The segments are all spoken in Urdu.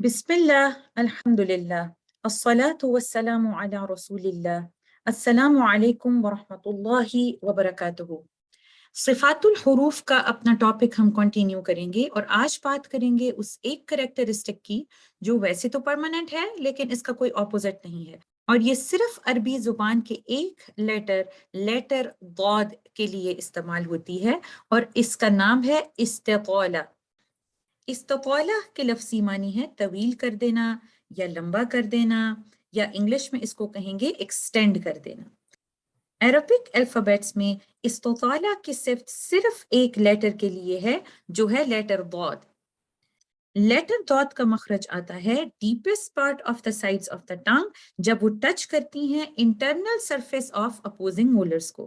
بسم الله الحمد لله الصلاة والسلام على رسول الله السلام علیکم ورحمۃ اللہ وبرکاتہ۔ صفات الحروف کا اپنا ٹاپک ہم کنٹینیو کریں گے اور آج بات کریں گے اس ایک کریکٹرسٹک کی جو ویسے تو پرماننٹ ہے لیکن اس کا کوئی اپوزٹ نہیں ہے، اور یہ صرف عربی زبان کے ایک لیٹر ضاد کے لیے استعمال ہوتی ہے، اور اس کا نام ہے استطالہ۔ استطالہ کے لفظی معنی ہے طویل کر دینا یا لمبا کر دینا، یا انگلش میں اس کو کہیں گے ایکسٹینڈ کر دینا۔ عربک الفابیٹس میں استطالہ کی صرف ایک لیٹر کے لیے ہے، جو ہے لیٹر ضاد۔ لیٹر ضاد کا مخرج آتا ہے deepest part of the sides of the tongue, جب وہ ٹچ کرتی ہیں internal surface of opposing molars کو۔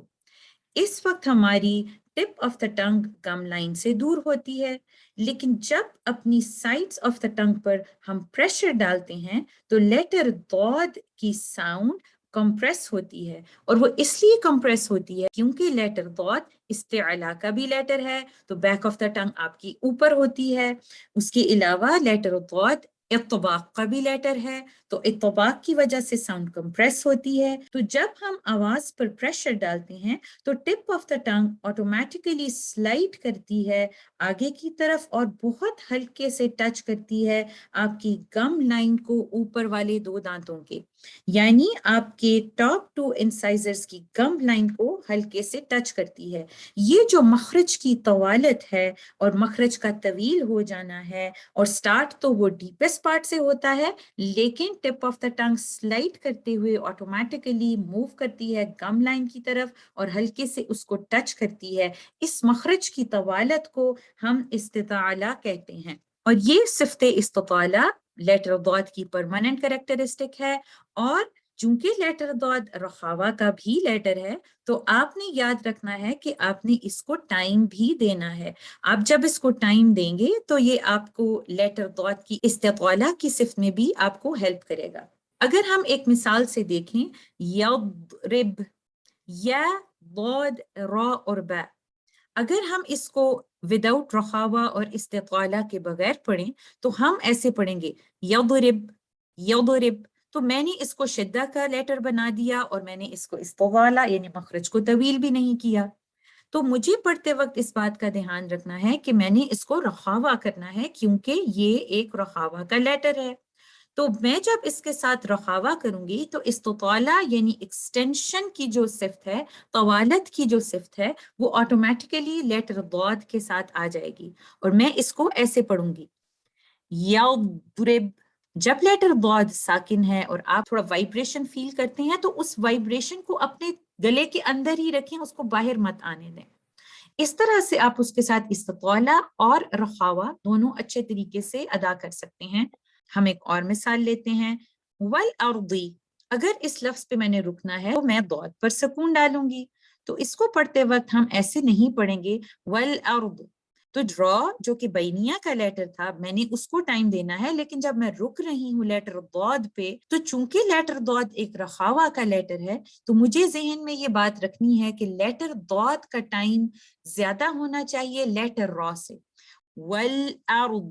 اس وقت ہماری ٹپ آف دا ٹنگ گم لائن سے دور ہوتی ہے، لیکن جب اپنی سائڈس آف دا ٹنگ پر ہم پریشر ڈالتے ہیں تو لیٹر ضاد کی ساؤنڈ کمپریس ہوتی ہے، اور وہ اس لیے کمپریس ہوتی ہے کیونکہ لیٹر ضاد استعلا کا بھی لیٹر ہے، تو بیک آف دا ٹنگ آپ کی اوپر ہوتی ہے۔ اس کے علاوہ لیٹر ضاد اطباق کا بھی لیٹر ہے، تو اطباق کی وجہ سے ساؤنڈ کمپریس ہوتی ہے، تو جب ہم آواز پر پریشر ڈالتے ہیں تو tip of the tongue automatically slide کرتی ہے آگے کی طرف اور بہت ہلکے سے ٹچ کرتی ہے آپ کی گم لائن کو اوپر والے دو دانتوں کے، یعنی آپ کے ٹاپ ٹو انسائزرز کی گم لائن کو ہلکے سے ٹچ کرتی ہے۔ یہ جو مخرج کی طوالت ہے اور مخرج کا طویل ہو جانا ہے، اور سٹارٹ تو وہ ڈیپسٹ پارٹ سے ہوتا ہے لیکن tip of the tongue slide کرتے ہوئے آٹومیٹیکلی موو کرتی ہے گم لائن کی طرف اور ہلکے سے اس کو ٹچ کرتی ہے، اس مخرج کی طوالت کو ہم استطالہ کہتے ہیں۔ اور یہ صفت استطالہ لیٹر ضاد کی پرماننٹ کریکٹرسٹک ہے، اور چونکہ لیٹر ضاد رخاوہ کا بھی لیٹر ہے تو آپ نے یاد رکھنا ہے کہ آپ نے اس کو ٹائم بھی دینا ہے۔ آپ جب اس کو ٹائم دیں گے تو یہ آپ کو لیٹر ضاد کی استطالہ کی صفت میں بھی آپ کو ہیلپ کرے گا۔ اگر ہم ایک مثال سے دیکھیں، یضرب، یا ضاد را اور با، اگر ہم اس کو وداؤٹ رخاوہ اور استطالہ کے بغیر پڑھیں تو ہم ایسے پڑھیں گے یضرب یضرب، تو میں نے اس کو شدہ کا لیٹر بنا دیا اور میں نے اس کو استطالہ یعنی مخرج کو طویل بھی نہیں کیا۔ تو مجھے پڑھتے وقت اس بات کا دھیان رکھنا ہے کہ میں نے اس کو رخاوہ کرنا ہے کیونکہ یہ ایک رخاوہ کا لیٹر ہے۔ تو میں جب اس کے ساتھ رخاوہ کروں گی تو استطالہ یعنی ایکسٹینشن کی جو صفت ہے، طوالت کی جو صفت ہے، وہ آٹومیٹیکلی لیٹر ضاد کے ساتھ آ جائے گی، اور میں اس کو ایسے پڑھوں گی یضرب۔ جب لیٹر ضاد ساکن ہے اور آپ تھوڑا وائبریشن فیل کرتے ہیں تو اس وائبریشن کو اپنے گلے کے اندر ہی رکھیں، اس کو باہر مت آنے دیں۔ اس طرح سے آپ اس کے ساتھ استطالہ اور رخاوہ دونوں اچھے طریقے سے ادا کر سکتے ہیں۔ ہم ایک اور مثال لیتے ہیں، والارضی، اگر اس لفظ پہ میں نے رکنا ہے تو میں ضاد پر سکون ڈالوں گی، تو اس کو پڑھتے وقت ہم ایسے نہیں پڑھیں گے والارض۔ تو ڈرا جو کہ بینیا کا لیٹر تھا، میں نے اس کو ٹائم دینا ہے، لیکن جب میں رک رہی ہوں لیٹر ضاد پہ تو چونکہ لیٹر ضاد ایک رخاوہ کا لیٹر ہے تو مجھے ذہن میں یہ بات رکھنی ہے کہ لیٹر ضاد کا ٹائم زیادہ ہونا چاہیے لیٹر را سے۔ والارض،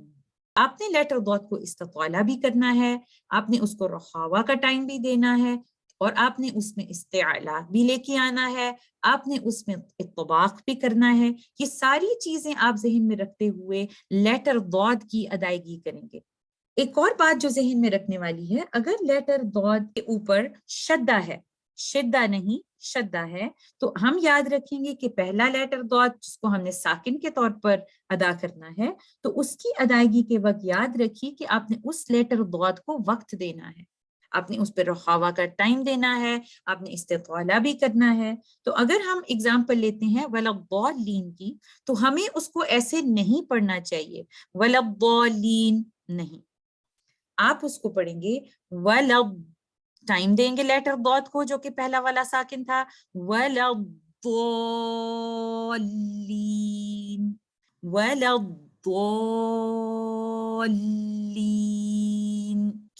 آپ نے لیٹر ضاد کو استطالہ بھی کرنا ہے، آپ نے اس کو رخاوہ کا ٹائم بھی دینا ہے، اور آپ نے اس میں استعلا بھی لے کے آنا ہے، آپ نے اس میں اطباق بھی کرنا ہے۔ یہ ساری چیزیں آپ ذہن میں رکھتے ہوئے لیٹر ضاد کی ادائیگی کریں گے۔ ایک اور بات جو ذہن میں رکھنے والی ہے، اگر لیٹر ضاد کے اوپر شدہ ہے، شدہ نہیں شدہ ہے، تو ہم یاد رکھیں گے کہ پہلا لیٹر ضاد جس کو ہم نے ساکن کے طور پر ادا کرنا ہے، تو اس کی ادائیگی کے وقت یاد رکھیے کہ آپ نے اس لیٹر ضاد کو وقت دینا ہے، آپ نے اس پہ رخاوہ کا ٹائم دینا ہے، آپ نے استطالہ بھی کرنا ہے۔ تو اگر ہم اگزامپل لیتے ہیں وَلَضَّالِّينَ کی، تو ہمیں اس کو ایسے نہیں پڑھنا چاہیے وَلَضَّالِّينَ نہیں، آپ اس کو پڑھیں گے وَلَض، ٹائم دیں گے لیٹر ضاد کو جو کہ پہلا والا ساکن تھا، وَلَضَّالِّينَ وَلَضَّالِّينَ،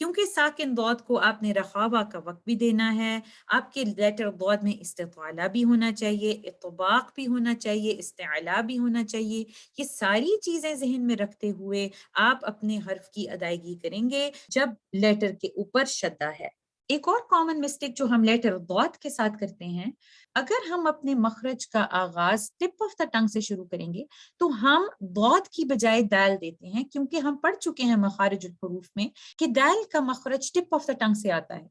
کیونکہ ساکن ضاد کو آپ نے رخاوہ کا وقت بھی دینا ہے، آپ کے لیٹر ضاد میں استطالہ بھی ہونا چاہیے، اطباق بھی ہونا چاہیے، استعلاء بھی ہونا چاہیے. یہ ساری چیزیں ذہن میں رکھتے ہوئے آپ اپنے حرف کی ادائیگی کریں گے جب لیٹر کے اوپر شدہ ہے. ایک اور کامن مسٹیک جو ہم لیٹر ضاد کے ساتھ کرتے ہیں، اگر ہم اپنے مخرج کا آغاز ٹپ آف دا ٹنگ سے شروع کریں گے تو ہم ضاد کی بجائے دال دیتے ہیں، کیونکہ ہم پڑھ چکے ہیں مخارج الحروف میں کہ دال کا مخرج ٹپ آف دا ٹنگ سے آتا ہے.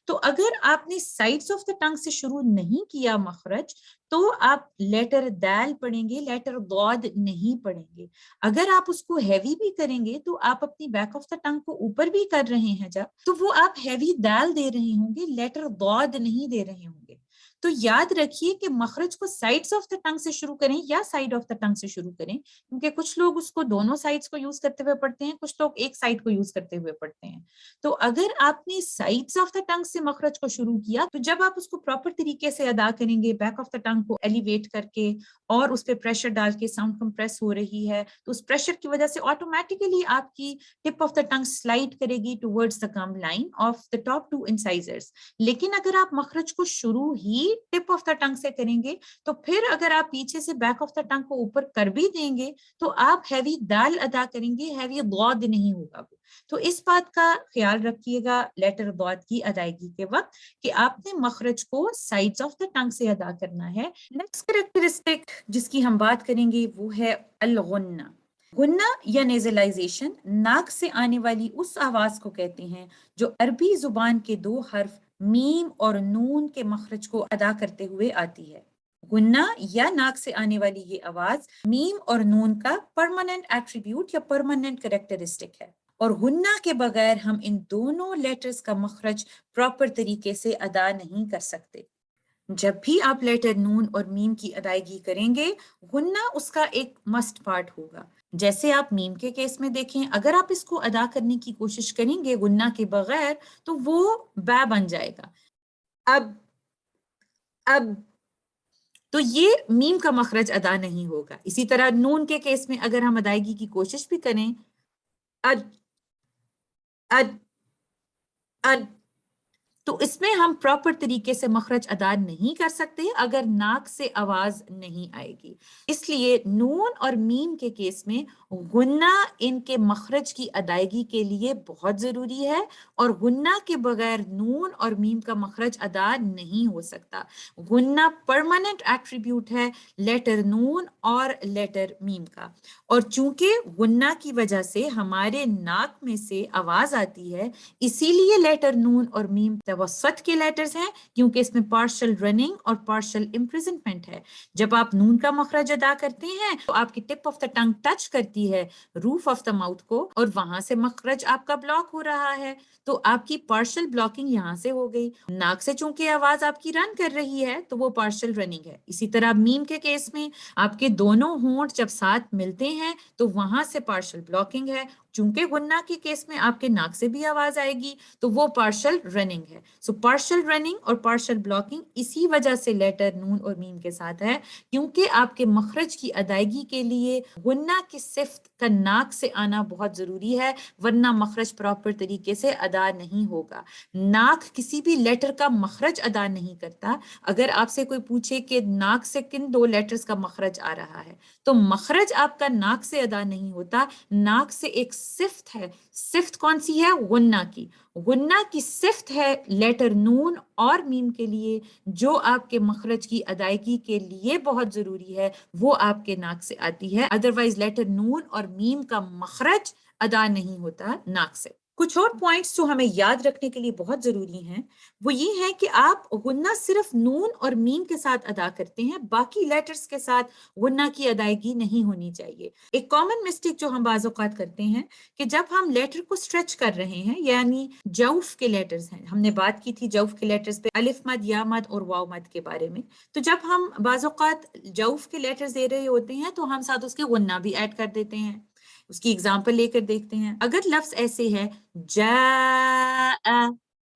تو اگر آپ نے سائڈز آف دا ٹنگ سے شروع نہیں کیا مخرج تو آپ لیٹر دال پڑھیں گے، لیٹر ضاد نہیں پڑھیں گے. اگر آپ اس کو ہیوی بھی کریں گے تو آپ اپنی بیک آف دا ٹنگ کو اوپر بھی کر رہے ہیں جب، تو وہ آپ ہیوی دال دے رہے ہوں گے، لیٹر ضاد نہیں دے رہے ہوں گے. تو یاد رکھیے کہ مخرج کو سائڈز آف دا ٹنگ سے شروع کریں یا سائڈ آف دا ٹنگ سے شروع کریں، کیونکہ کچھ لوگ اس کو دونوں سائڈز کو یوز کرتے ہوئے پڑھتے ہیں، کچھ لوگ ایک سائڈ کو یوز کرتے ہوئے پڑھتے ہیں. تو اگر آپ نے سائڈز آف دا ٹنگ سے مخرج کو شروع کیا تو جب آپ اس کو پراپر طریقے سے ادا کریں گے، بیک آف دا ٹنگ کو ایلیویٹ کر کے اور اس پہ پریشر ڈال کے ساؤنڈ کمپریس ہو رہی ہے، تو اس پریشر کی وجہ سے آٹومیٹیکلی آپ کی tip of the tongue slide کرے گی towards the gum line of the top two incisors. لیکن اگر آپ مخرج کو شروع ہی ٹپ آف دا ٹنگ سے کریں گے تو پھر اگر آپ پیچھے سے بیک آف دا ٹنگ کو اوپر کر بھی دیں گے تو آپ ہیوی دال ادا کریں گے، ہیوی ضاد نہیں ہوگا وہ. تو اس بات کا خیال رکھیے گا لیٹر ضاد کی ادائیگی کے وقت کہ آپ نے مخرج کو سائڈز آف دا ٹنگ سے ادا کرنا ہے. نیکسٹ کریکٹرسٹک جس کی ہم بات کریں گے وہ ہے الغنہ. غنہ یا نیزلائزیشن ناک سے آنے والی اس آواز کو کہتے ہیں جو عربی زبان کے دو حرف میم اور نون کے مخرج کو ادا کرتے ہوئے آتی ہے. غنہ یا ناک سے آنے والی یہ آواز میم اور نون کا پرماننٹ ایٹریبیوٹ یا پرماننٹ کریکٹرسٹک ہے، اور غنہ کے بغیر ہم ان دونوں لیٹرز کا مخرج پراپر طریقے سے ادا نہیں کر سکتے. جب بھی آپ لیٹر نون اور میم کی ادائیگی کریں گے، غنہ اس کا ایک مسٹ پارٹ ہوگا. جیسے آپ میم کے کیس میں دیکھیں، اگر آپ اس کو ادا کرنے کی کوشش کریں گے غنہ کے بغیر تو وہ با بن جائے گا. اب تو یہ میم کا مخرج ادا نہیں ہوگا. اسی طرح نون کے کیس میں اگر ہم ادائیگی کی کوشش بھی کریں، اد اد اد، تو اس میں ہم پراپر طریقے سے مخرج ادا نہیں کر سکتے اگر ناک سے آواز نہیں آئے گی. اس لیے نون اور میم کے کیس میں غنہ ان کے مخرج کی ادائیگی کے لیے بہت ضروری ہے، اور غنہ کے بغیر نون اور میم کا مخرج ادا نہیں ہو سکتا. غنہ پرماننٹ ایٹریبیوٹ ہے لیٹر نون اور لیٹر میم کا، اور چونکہ غنہ کی وجہ سے ہمارے ناک میں سے آواز آتی ہے، اسی لیے لیٹر نون اور میم توسط کے لیٹرز ہیں، کیونکہ اس میں پارشل رننگ اور پارشل امپریزنمنٹ ہے. جب آپ نون کا مخرج ادا کرتے ہیں تو آپ کی tip of the tongue touch کرتی ہے روف آف دا ماؤتھ کو، اور وہاں سے مخرج آپ کا بلاک ہو رہا ہے، تو آپ کی پارشل بلاکنگ یہاں سے ہو گئی. ناک سے چونکہ آواز آپ کی رن کر رہی ہے تو وہ پارشل رننگ ہے. اسی طرح میم کے کیس میں آپ کے دونوں ہونٹ جب ساتھ ملتے ہیں تو وہاں سے پارشل بلاکنگ ہے. چونکہ غنہ کے کیس میں آپ کے ناک سے بھی آواز آئے گی تو وہ پارشل رننگ ہے. سو پارشل رننگ اور پارشل بلاکنگ اسی وجہ سے لیٹر نون اور میم کے ساتھ ہے، کیونکہ آپ کے مخرج کی ادائیگی کے لیے غنہ کی صفت کا ناک سے آنا بہت ضروری ہے، ورنہ مخرج پراپر طریقے سے ادا نہیں ہوگا. ناک کسی بھی لیٹر کا مخرج ادا نہیں کرتا. اگر آپ سے کوئی پوچھے کہ ناک سے کن دو لیٹرز کا مخرج آ رہا ہے تو مخرج آپ کا ناک سے ادا نہیں ہوتا. ناک سے ایک صفت ہے. صفت کون سی ہے؟ غنہ کی. غنہ کی صفت ہے لیٹر نون اور میم کے لیے جو آپ کے مخرج کی ادائیگی کے لیے بہت ضروری ہے، وہ آپ کے ناک سے آتی ہے. ادروائز لیٹر نون اور میم کا مخرج ادا نہیں ہوتا ناک سے. کچھ اور پوائنٹس جو ہمیں یاد رکھنے کے لیے بہت ضروری ہیں وہ یہ ہے کہ آپ غنہ صرف نون اور میم کے ساتھ ادا کرتے ہیں، باقی لیٹرز کے ساتھ غنہ کی ادائیگی نہیں ہونی چاہیے. ایک کامن مسٹیک جو ہم بعض اوقات کرتے ہیں کہ جب ہم لیٹر کو سٹریچ کر رہے ہیں، یعنی جوف کے لیٹرز ہیں، ہم نے بات کی تھی جوف کے لیٹرز پہ الف مد، یا مد اور واو مد کے بارے میں، تو جب ہم بعض اوقات جوف کے لیٹرز دے رہے ہوتے ہیں تو ہم ساتھ اس کے غنہ بھی ایڈ کر دیتے ہیں. اس کی اگزامپل لے کر دیکھتے ہیں. اگر لفظ ایسے ہے جاء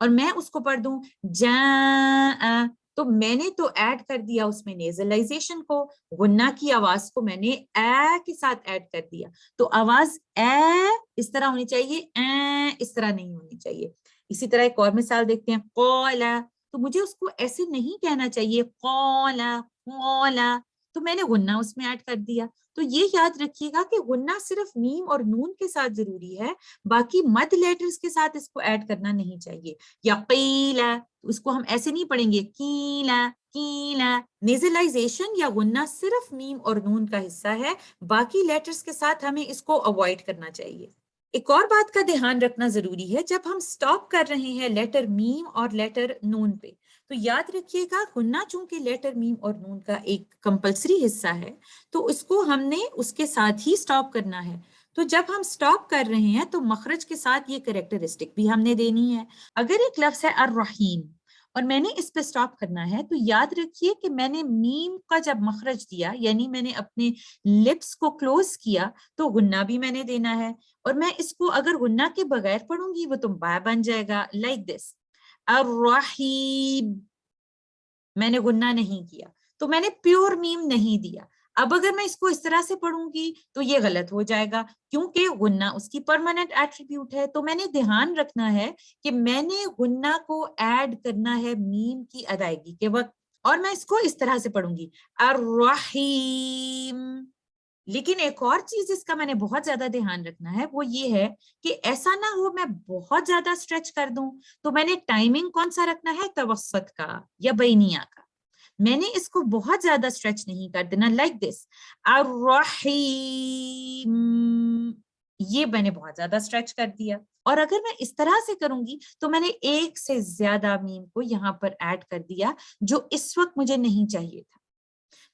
اور میں اس کو پڑھ دوں جاء، تو میں نے تو ایڈ کر دیا اس میں نیزلائزیشن کو، غنہ کی آواز کو میں نے اے کے ساتھ ایڈ کر دیا، تو آواز اے اس طرح ہونی چاہیے، اے اس طرح نہیں ہونی چاہیے۔ اسی طرح ایک اور مثال دیکھتے ہیں، قولا، تو مجھے اس کو ایسے نہیں کہنا چاہیے قولا قولا، تو میں نے غنہ اس میں ایڈ کر دیا۔ تو یہ یاد رکھیے گا کہ غنہ صرف میم اور نون کے ساتھ ضروری ہے، باقی مد لیٹرز کے ساتھ اس کو ایڈ کرنا نہیں چاہیے۔ یا قیلا، اس کو ہم ایسے نہیں پڑھیں گے کیلا کیلا۔ نیزلائزیشن یا غنہ صرف میم اور نون کا حصہ ہے، باقی لیٹرز کے ساتھ ہمیں اس کو اوائڈ کرنا چاہیے۔ ایک اور بات کا دھیان رکھنا ضروری ہے، جب ہم سٹاپ کر رہے ہیں لیٹر میم اور لیٹر نون پہ، تو یاد رکھیے گا غنہ چونکہ لیٹر میم اور نون کا ایک کمپلسری حصہ ہے، تو اس کو ہم نے اس کے ساتھ ہی سٹاپ کرنا ہے۔ تو جب ہم سٹاپ کر رہے ہیں تو مخرج کے ساتھ یہ کریکٹرسٹک بھی ہم نے دینی ہے۔ اگر ایک لفظ ہے الرحیم اور میں نے اس پہ سٹاپ کرنا ہے، تو یاد رکھیے کہ میں نے میم کا جب مخرج دیا، یعنی میں نے اپنے لپس کو کلوز کیا، تو غنہ بھی میں نے دینا ہے، اور میں اس کو اگر غنہ کے بغیر پڑھوں گی وہ تو با بن جائے گا، لائک دس الرحیم، میں نے غنہ نہیں کیا، تو میں نے پیور میم نہیں دیا۔ اب اگر میں اس کو اس طرح سے پڑھوں گی تو یہ غلط ہو جائے گا، کیونکہ غنہ اس کی پرماننٹ ایٹریبیوٹ ہے۔ تو میں نے دھیان رکھنا ہے کہ میں نے غنہ کو ایڈ کرنا ہے میم کی ادائیگی کے وقت، اور میں اس کو اس طرح سے پڑھوں گی الرحیم۔ لیکن ایک اور چیز اس کا میں نے بہت زیادہ دھیان رکھنا ہے، وہ یہ ہے کہ ایسا نہ ہو میں بہت زیادہ سٹریچ کر دوں، تو میں نے ٹائمنگ کون سا رکھنا ہے، توسط کا یا بینیا کا۔ میں نے اس کو بہت زیادہ سٹریچ نہیں کر دینا، لائک دس الرحیم، یہ میں نے بہت زیادہ سٹریچ کر دیا۔ اور اگر میں اس طرح سے کروں گی تو میں نے ایک سے زیادہ میم کو یہاں پر ایڈ کر دیا، جو اس وقت مجھے نہیں چاہیے تھا۔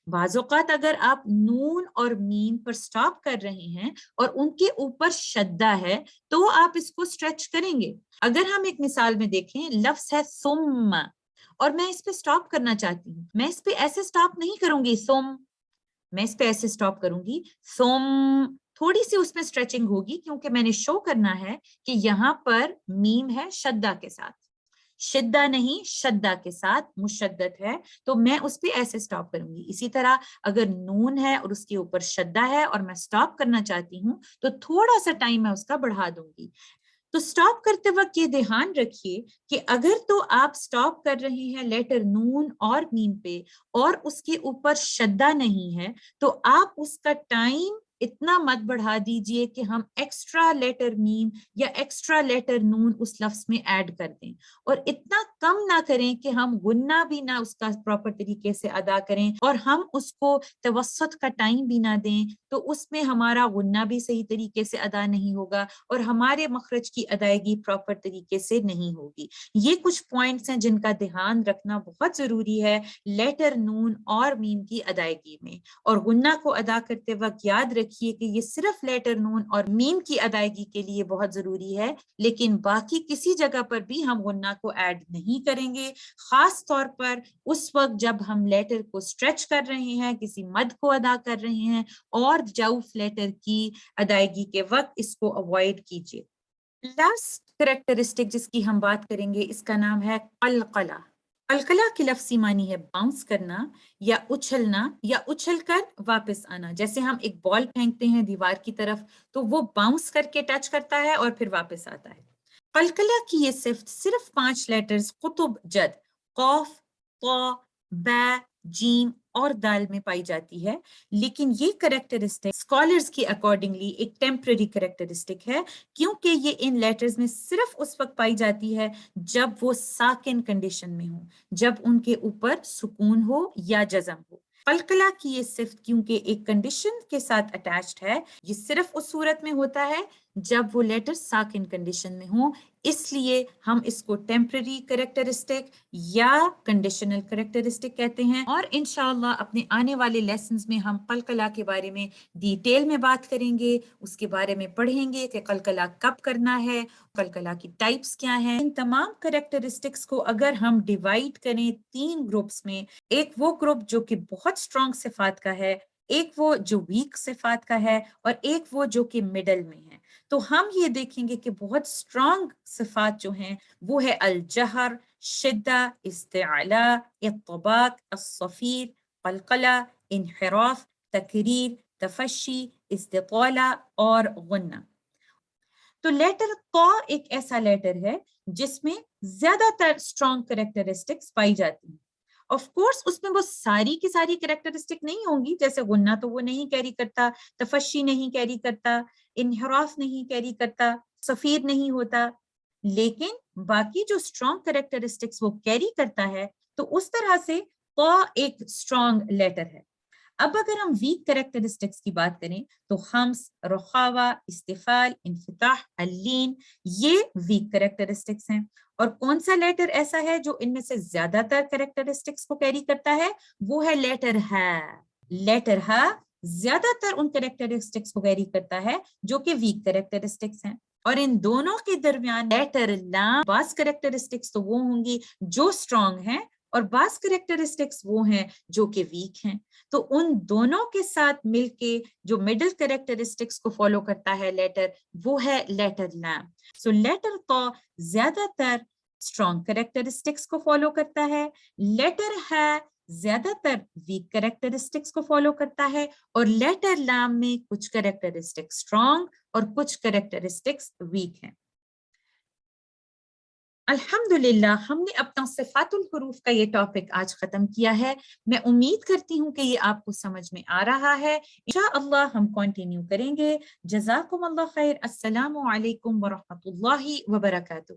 بعض اوقات اگر آپ نون اور میم پر سٹاپ کر رہے ہیں اور ان کے اوپر شدہ ہے تو آپ اس کو سٹریچ کریں گے۔ اگر ہم ایک مثال میں دیکھیں، لفظ ہے ثم، اور میں اس پہ سٹاپ کرنا چاہتی ہوں، میں اس پہ ایسے سٹاپ نہیں کروں گی ثم، میں اس پہ ایسے سٹاپ کروں گی ثم، تھوڑی سی اس میں سٹریچنگ ہوگی کیونکہ میں نے شو کرنا ہے کہ یہاں پر میم ہے شدہ کے ساتھ، شدہ نہیں شدہ کے ساتھ مشدد ہے، تو میں اس پہ ایسے سٹاپ کروں گی۔ اسی طرح اگر نون ہے اور اس کے اوپر شدہ ہے اور میں سٹاپ کرنا چاہتی ہوں تو تھوڑا سا ٹائم میں اس کا بڑھا دوں گی۔ تو سٹاپ کرتے وقت یہ دھیان رکھیے کہ اگر تو آپ سٹاپ کر رہے ہیں لیٹر نون اور میم پہ اور اس کے اوپر شدہ نہیں ہے، تو آپ اس کا ٹائم اتنا مت بڑھا دیجئے کہ ہم ایکسٹرا لیٹر میم یا ایکسٹرا لیٹر نون اس لفظ میں ایڈ کر دیں، اور اتنا کم نہ کریں کہ ہم غنہ بھی نہ اس کا پراپر طریقے سے ادا کریں اور ہم اس کو توسط کا ٹائم بھی نہ دیں، تو اس میں ہمارا غنہ بھی صحیح طریقے سے ادا نہیں ہوگا اور ہمارے مخرج کی ادائیگی پراپر طریقے سے نہیں ہوگی۔ یہ کچھ پوائنٹس ہیں جن کا دھیان رکھنا بہت ضروری ہے لیٹر نون اور میم کی ادائیگی میں، اور غنہ کو ادا کرتے وقت یاد رکھیے کہ یہ صرف لیٹر نون اور میم کی ادائیگی کے لیے بہت ضروری ہے، لیکن باقی کسی جگہ پر بھی ہم غنہ کو ایڈ نہیں کریں گے، خاص طور پر اس وقت جب ہم لیٹر کو سٹریچ کر رہے ہیں، کسی مد کو ادا کر رہے ہیں، اور جوف لیٹر کی ادائیگی کے وقت اس کو اوائڈ کیجیے۔ لاسٹ کریکٹرسٹک جس کی ہم بات کریں گے اس کا نام ہے قلقلہ۔ قلقلہ کی لفظی معنی ہے باؤنس کرنا یا اچھلنا یا اچھل کر واپس آنا۔ جیسے ہم ایک بال پھینکتے ہیں دیوار کی طرف تو وہ باؤنس کر کے ٹچ کرتا ہے اور پھر واپس آتا ہے۔ قلقلہ کی یہ صفت صرف 5 لیٹرز قطب جد قوف، طا، با، جیم اور دال میں پائی جاتی ہے، لیکن یہ کریکٹرسٹک اسکالرز کی اکارڈنگلی ایک ٹیمپرری کریکٹرسٹک ہے، کیونکہ یہ ان لیٹرز میں صرف اس وقت پائی جاتی ہے جب وہ ساکن کنڈیشن میں ہوں، جب ان کے اوپر سکون ہو یا جزم ہو۔ قلقلہ کی یہ صفت کیونکہ ایک کنڈیشن کے ساتھ اٹیچڈ ہے، یہ صرف اس صورت میں ہوتا ہے جب وہ لیٹر ساکن کنڈیشن میں ہوں، اس لیے ہم اس کو ٹیمپرری کریکٹرسٹک یا کنڈیشنل کریکٹرسٹک کہتے ہیں۔ اور انشاءاللہ اپنے آنے والے لیسنز میں ہم قلقلہ کے بارے میں ڈیٹیل میں بات کریں گے، اس کے بارے میں پڑھیں گے کہ قلقلہ کب کرنا ہے، قلقلہ کی ٹائپس کیا ہیں۔ ان تمام کریکٹرسٹکس کو اگر ہم ڈیوائیڈ کریں 3 گروپس میں، ایک وہ گروپ جو کہ بہت سٹرونگ صفات کا ہے، ایک وہ جو ویک صفات کا ہے، اور ایک وہ جو کہ مڈل میں ہے۔ تو ہم یہ دیکھیں گے کہ بہت اسٹرانگ صفات جو ہیں وہ ہے الجہر، شدہ، استعلا، اطباق، الصفیر، قلقلہ، انحراف، تکریر، تفشی، استطالہ اور غنہ۔ تو لیٹر طا ایک ایسا لیٹر ہے جس میں زیادہ تر اسٹرانگ کریکٹرسٹکس پائی جاتی ہیں۔ آف کورس اس میں وہ ساری کی ساری کریکٹرسٹک نہیں ہوں گی، جیسے غنہ تو وہ نہیں کیری کرتا، تفشی نہیں کیری کرتا، انحراف نہیں کیری کرتا، صفیر نہیں ہوتا، لیکن باقی جو اسٹرانگ کریکٹرسٹکس وہ کیری کرتا ہے، تو اس طرح سے طا ایک اسٹرانگ لیٹر ہے۔ اب اگر ہم ویک کریکٹرسٹکس کی بات کریں تو خمس، رخاوہ، استفال، انفتاح، اللین، یہ ویک کریکٹرسٹکس ہیں۔ اور کون سا لیٹر ایسا ہے جو ان میں سے زیادہ تر کریکٹرسٹکس کو کیری کرتا ہے؟ وہ ہے لیٹر ہا۔ لیٹر ہا زیادہ تر ان کریکٹرسٹکس کو کیری کرتا ہے جو کہ ویک کریکٹرسٹکس ہیں۔ اور ان دونوں کے درمیان لیٹر لام، بعض کریکٹرسٹکس تو وہ ہوں گی جو اسٹرانگ ہیں اور بعض کریکٹرسٹکس وہ ہیں جو کہ ویک ہیں۔ تو ان دونوں کے ساتھ مل کے جو مڈل کریکٹرسٹکس کو فالو کرتا ہے لیٹر، وہ ہے لیٹر لام۔ سو لیٹر طا زیادہ تر اسٹرانگ کریکٹرسٹکس کو فالو کرتا ہے، لیٹر ہے زیادہ تر ویک کریکٹرسٹکس کو فالو کرتا ہے، اور لیٹر لام میں کچھ کریکٹرسٹکس اسٹرانگ اور کچھ کریکٹرسٹکس ویک ہیں۔ الحمدللہ ہم نے اپنا صفات الحروف کا یہ ٹاپک آج ختم کیا ہے۔ میں امید کرتی ہوں کہ یہ آپ کو سمجھ میں آ رہا ہے۔ انشاءاللہ ہم کنٹینیو کریں گے۔ جزاکم اللہ خیر۔ السلام علیکم ورحمۃ اللہ وبرکاتہ۔